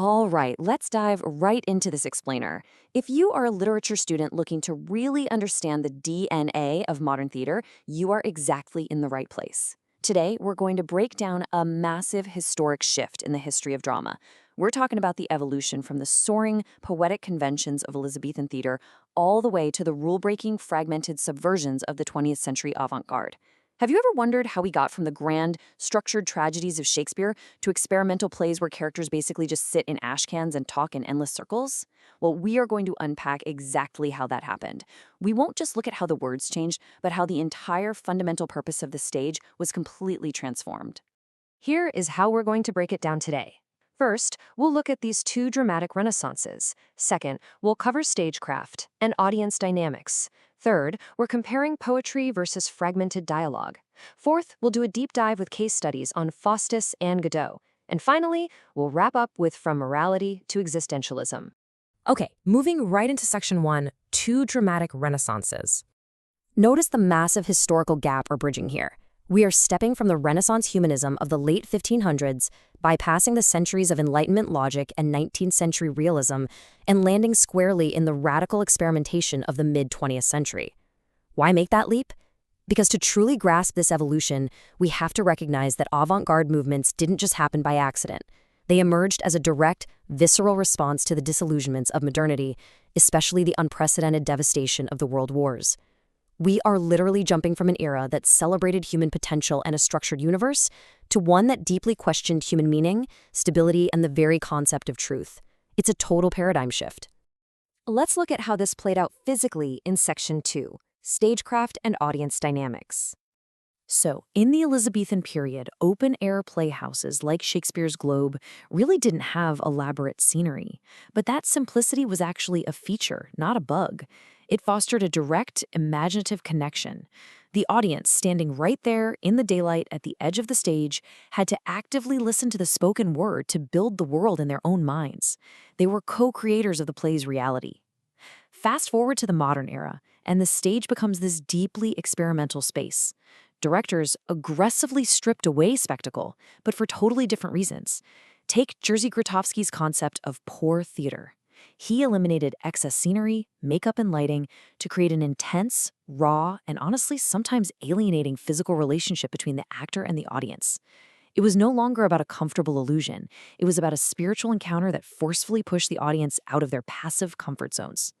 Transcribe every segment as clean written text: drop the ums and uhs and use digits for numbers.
All right, let's dive right into this explainer. If you are a literature student looking to really understand the DNA of modern theater, you are exactly in the right place. Today, we're going to break down a massive historic shift in the history of drama. We're talking about the evolution from the soaring, poetic conventions of Elizabethan theater all the way to the rule breaking, fragmented subversions of the 20th century avant garde. Have you ever wondered how we got from the grand, structured tragedies of Shakespeare to experimental plays where characters basically just sit in ash cans and talk in endless circles? Well, we are going to unpack exactly how that happened. We won't just look at how the words changed, but how the entire fundamental purpose of the stage was completely transformed. Here is how we're going to break it down today. First, we'll look at these two dramatic renaissances. Second, we'll cover stagecraft and audience dynamics. Third, we're comparing poetry versus fragmented dialogue. Fourth, we'll do a deep dive with case studies on Faustus and Godot. And finally, we'll wrap up with From Morality to Existentialism. Okay, moving right into section 1, two dramatic renaissances. Notice the massive historical gap we're bridging here. We are stepping from the Renaissance humanism of the late 1500s, bypassing the centuries of Enlightenment logic and 19th century realism, and landing squarely in the radical experimentation of the mid-20th century. Why make that leap? Because to truly grasp this evolution, we have to recognize that avant-garde movements didn't just happen by accident. They emerged as a direct, visceral response to the disillusionments of modernity, especially the unprecedented devastation of the world wars. We are literally jumping from an era that celebrated human potential and a structured universe to one that deeply questioned human meaning, stability, and the very concept of truth. It's a total paradigm shift. Let's look at how this played out physically in section 2, stagecraft and audience dynamics. So, in the Elizabethan period, open-air playhouses like Shakespeare's Globe really didn't have elaborate scenery. But that simplicity was actually a feature, not a bug. It fostered a direct, imaginative connection. The audience, standing right there in the daylight at the edge of the stage, had to actively listen to the spoken word to build the world in their own minds. They were co-creators of the play's reality. Fast forward to the modern era, and the stage becomes this deeply experimental space. Directors aggressively stripped away spectacle, but for totally different reasons. Take Jerzy Grotowski's concept of poor theater. He eliminated excess scenery, makeup, and lighting to create an intense, raw, and honestly sometimes alienating physical relationship between the actor and the audience. It was no longer about a comfortable illusion. It was about a spiritual encounter that forcefully pushed the audience out of their passive comfort zones.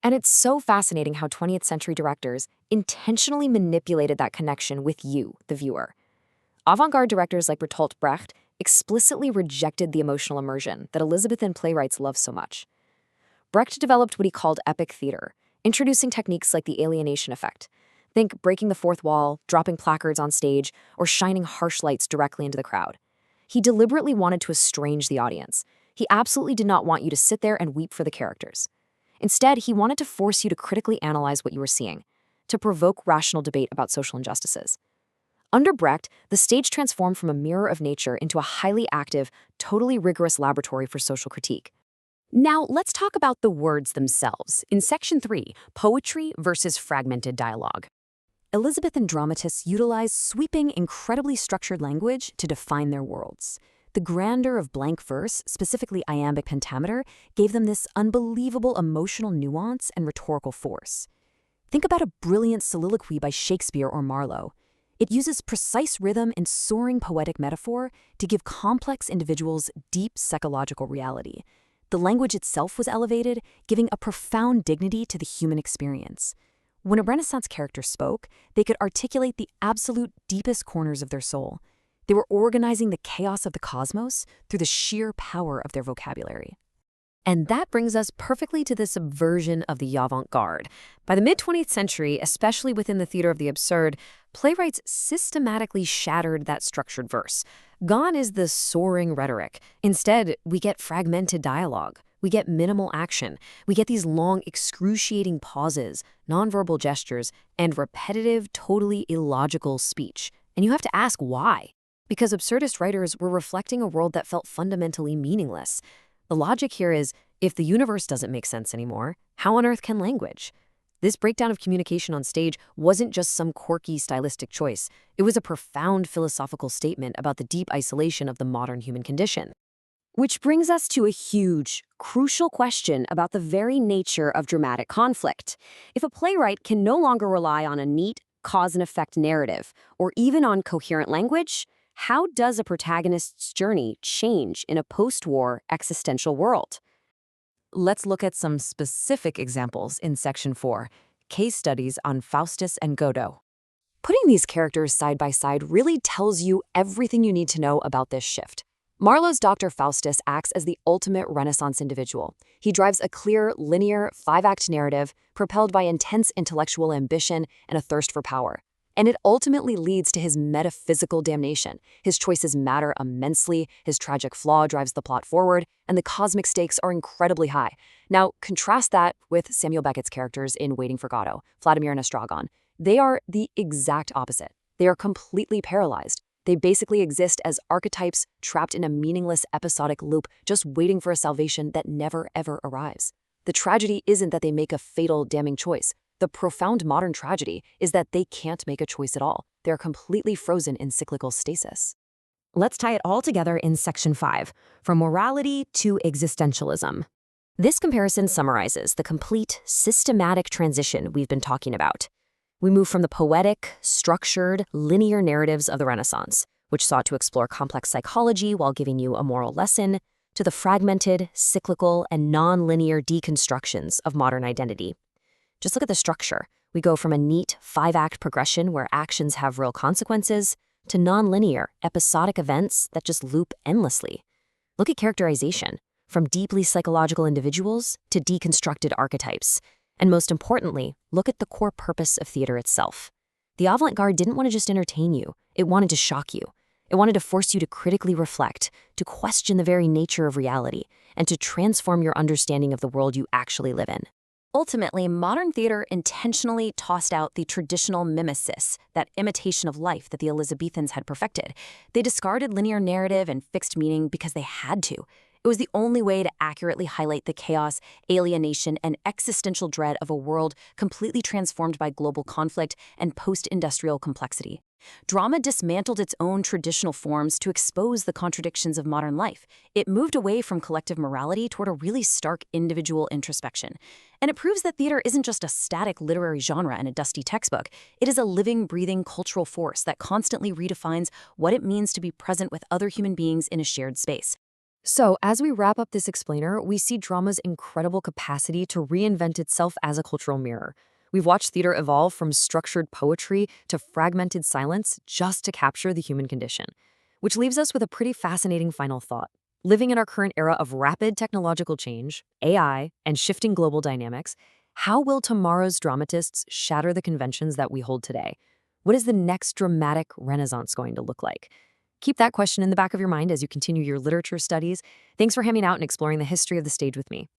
And it's so fascinating how 20th century directors intentionally manipulated that connection with you, the viewer. Avant-garde directors like Bertolt Brecht explicitly rejected the emotional immersion that Elizabethan playwrights love so much. Brecht developed what he called epic theater, introducing techniques like the alienation effect. Think breaking the fourth wall, dropping placards on stage, or shining harsh lights directly into the crowd. He deliberately wanted to estrange the audience. He absolutely did not want you to sit there and weep for the characters. Instead, he wanted to force you to critically analyze what you were seeing, to provoke rational debate about social injustices. Under Brecht, the stage transformed from a mirror of nature into a highly active, totally rigorous laboratory for social critique. Now, let's talk about the words themselves. In Section 3, Poetry versus Fragmented Dialogue. Elizabethan dramatists utilized sweeping, incredibly structured language to define their worlds. The grandeur of blank verse, specifically iambic pentameter, gave them this unbelievable emotional nuance and rhetorical force. Think about a brilliant soliloquy by Shakespeare or Marlowe. It uses precise rhythm and soaring poetic metaphor to give complex individuals deep psychological reality. The language itself was elevated, giving a profound dignity to the human experience. When a Renaissance character spoke, they could articulate the absolute deepest corners of their soul. They were organizing the chaos of the cosmos through the sheer power of their vocabulary. And that brings us perfectly to the subversion of the avant-garde. By the mid-20th century, especially within the theater of the absurd, playwrights systematically shattered that structured verse. Gone is the soaring rhetoric. Instead, we get fragmented dialogue. We get minimal action. We get these long, excruciating pauses, nonverbal gestures, and repetitive, totally illogical speech. And you have to ask why. Because absurdist writers were reflecting a world that felt fundamentally meaningless. The logic here is, if the universe doesn't make sense anymore, how on earth can language? This breakdown of communication on stage wasn't just some quirky stylistic choice. It was a profound philosophical statement about the deep isolation of the modern human condition. Which brings us to a huge, crucial question about the very nature of dramatic conflict. If a playwright can no longer rely on a neat cause and effect narrative, or even on coherent language, how does a protagonist's journey change in a post-war existential world? Let's look at some specific examples in Section 4, Case Studies on Faustus and Godot. Putting these characters side by side really tells you everything you need to know about this shift. Marlowe's Dr. Faustus acts as the ultimate Renaissance individual. He drives a clear, linear, five-act narrative propelled by intense intellectual ambition and a thirst for power. And it ultimately leads to his metaphysical damnation. His choices matter immensely, his tragic flaw drives the plot forward, and the cosmic stakes are incredibly high. Now, contrast that with Samuel Beckett's characters in Waiting for Godot, Vladimir and Estragon. They are the exact opposite. They are completely paralyzed. They basically exist as archetypes trapped in a meaningless episodic loop, just waiting for a salvation that never ever arrives. The tragedy isn't that they make a fatal, damning choice. The profound modern tragedy is that they can't make a choice at all. They're completely frozen in cyclical stasis. Let's tie it all together in Section 5, From Morality to Existentialism. This comparison summarizes the complete, systematic transition we've been talking about. We move from the poetic, structured, linear narratives of the Renaissance, which sought to explore complex psychology while giving you a moral lesson, to the fragmented, cyclical, and non-linear deconstructions of modern identity. Just look at the structure. We go from a neat, five-act progression where actions have real consequences to non-linear, episodic events that just loop endlessly. Look at characterization, from deeply psychological individuals to deconstructed archetypes. And most importantly, look at the core purpose of theater itself. The avant-garde didn't want to just entertain you. It wanted to shock you. It wanted to force you to critically reflect, to question the very nature of reality, and to transform your understanding of the world you actually live in. Ultimately, modern theater intentionally tossed out the traditional mimesis, that imitation of life that the Elizabethans had perfected. They discarded linear narrative and fixed meaning because they had to. It was the only way to accurately highlight the chaos, alienation, and existential dread of a world completely transformed by global conflict and post-industrial complexity. Drama dismantled its own traditional forms to expose the contradictions of modern life. It moved away from collective morality toward a really stark individual introspection. And it proves that theater isn't just a static literary genre and a dusty textbook. It is a living, breathing cultural force that constantly redefines what it means to be present with other human beings in a shared space. So, as we wrap up this explainer, we see drama's incredible capacity to reinvent itself as a cultural mirror. We've watched theater evolve from structured poetry to fragmented silence just to capture the human condition. Which leaves us with a pretty fascinating final thought. Living in our current era of rapid technological change, AI, and shifting global dynamics, how will tomorrow's dramatists shatter the conventions that we hold today? What is the next dramatic renaissance going to look like? Keep that question in the back of your mind as you continue your literature studies. Thanks for hanging out and exploring the history of the stage with me.